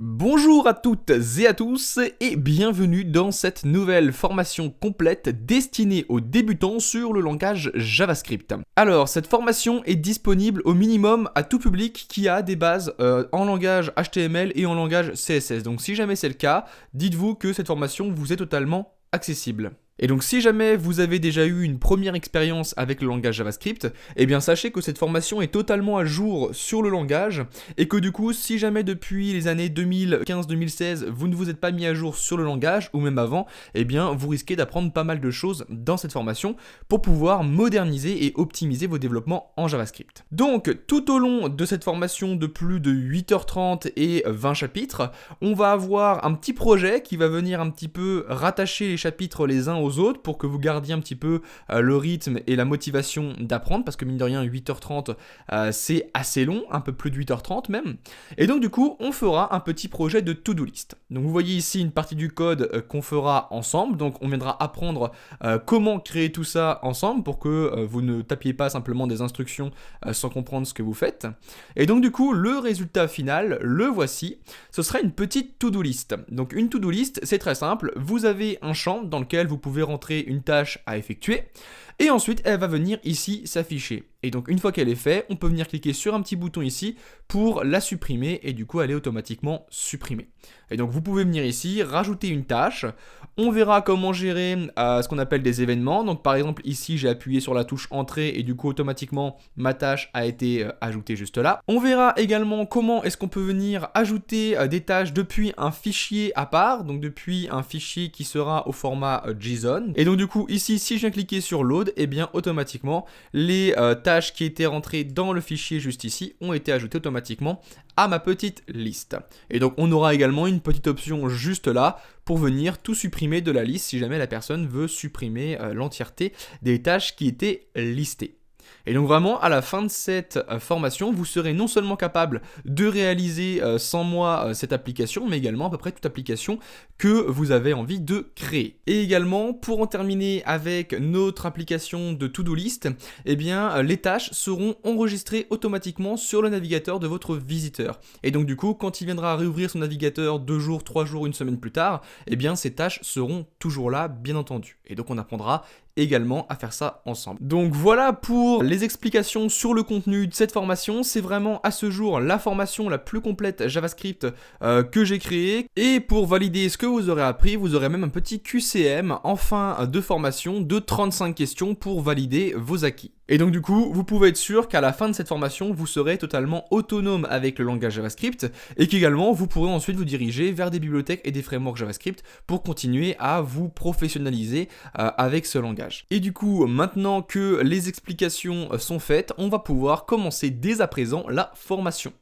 Bonjour à toutes et à tous et bienvenue dans cette nouvelle formation complète destinée aux débutants sur le langage JavaScript. Alors cette formation est disponible au minimum à tout public qui a des bases en langage HTML et en langage CSS. Donc si jamais c'est le cas, dites-vous que cette formation vous est totalement accessible. Et donc si jamais vous avez déjà eu une première expérience avec le langage JavaScript, eh bien sachez que cette formation est totalement à jour sur le langage et que du coup si jamais depuis les années 2015-2016 vous ne vous êtes pas mis à jour sur le langage ou même avant, eh bien vous risquez d'apprendre pas mal de choses dans cette formation pour pouvoir moderniser et optimiser vos développements en JavaScript. Donc tout au long de cette formation de plus de 8h30 et 20 chapitres, on va avoir un petit projet qui va venir un petit peu rattacher les chapitres les uns aux autres pour que vous gardiez un petit peu le rythme et la motivation d'apprendre, parce que mine de rien 8h30 c'est assez long, un peu plus de 8h30 même, et donc du coup on fera un petit projet de to-do list. Donc vous voyez ici une partie du code qu'on fera ensemble, donc on viendra apprendre comment créer tout ça ensemble pour que vous ne tapiez pas simplement des instructions sans comprendre ce que vous faites. Et donc du coup le résultat final, le voici, ce sera une petite to-do list. Donc une to-do list c'est très simple, vous avez un champ dans lequel vous pouvez rentrer une tâche à effectuer et ensuite elle va venir ici s'afficher. Et donc une fois qu'elle est faite, on peut venir cliquer sur un petit bouton ici pour la supprimer et du coup elle est automatiquement supprimée. Et donc vous pouvez venir ici, rajouter une tâche, on verra comment gérer ce qu'on appelle des événements. Donc par exemple ici j'ai appuyé sur la touche entrée et du coup automatiquement ma tâche a été ajoutée juste là. On verra également comment est-ce qu'on peut venir ajouter des tâches depuis un fichier à part, donc depuis un fichier qui sera au format JSON. Et donc du coup ici si je viens cliquer sur load, et bien automatiquement les tâches qui étaient rentrées dans le fichier juste ici ont été ajoutées automatiquement à ma petite liste. Et donc on aura également une petite option juste là pour venir tout supprimer de la liste si jamais la personne veut supprimer l'entièreté des tâches qui étaient listées. Et donc vraiment, à la fin de cette formation, vous serez non seulement capable de réaliser sans moi cette application, mais également à peu près toute application que vous avez envie de créer. Et également, pour en terminer avec notre application de to-do list, eh bien, les tâches seront enregistrées automatiquement sur le navigateur de votre visiteur. Et donc du coup, quand il viendra réouvrir son navigateur 2 jours, 3 jours, une semaine plus tard, eh bien, ces tâches seront toujours là, bien entendu. Et donc on apprendra également à faire ça ensemble. Donc voilà pour les explications sur le contenu de cette formation. C'est vraiment à ce jour la formation la plus complète JavaScript que j'ai créée. Et pour valider ce que vous aurez appris, vous aurez même un petit QCM en fin de formation de 35 questions pour valider vos acquis. Et donc du coup, vous pouvez être sûr qu'à la fin de cette formation, vous serez totalement autonome avec le langage JavaScript et qu'également, vous pourrez ensuite vous diriger vers des bibliothèques et des frameworks JavaScript pour continuer à vous professionnaliser avec ce langage. Et du coup, maintenant que les explications sont faites, on va pouvoir commencer dès à présent la formation.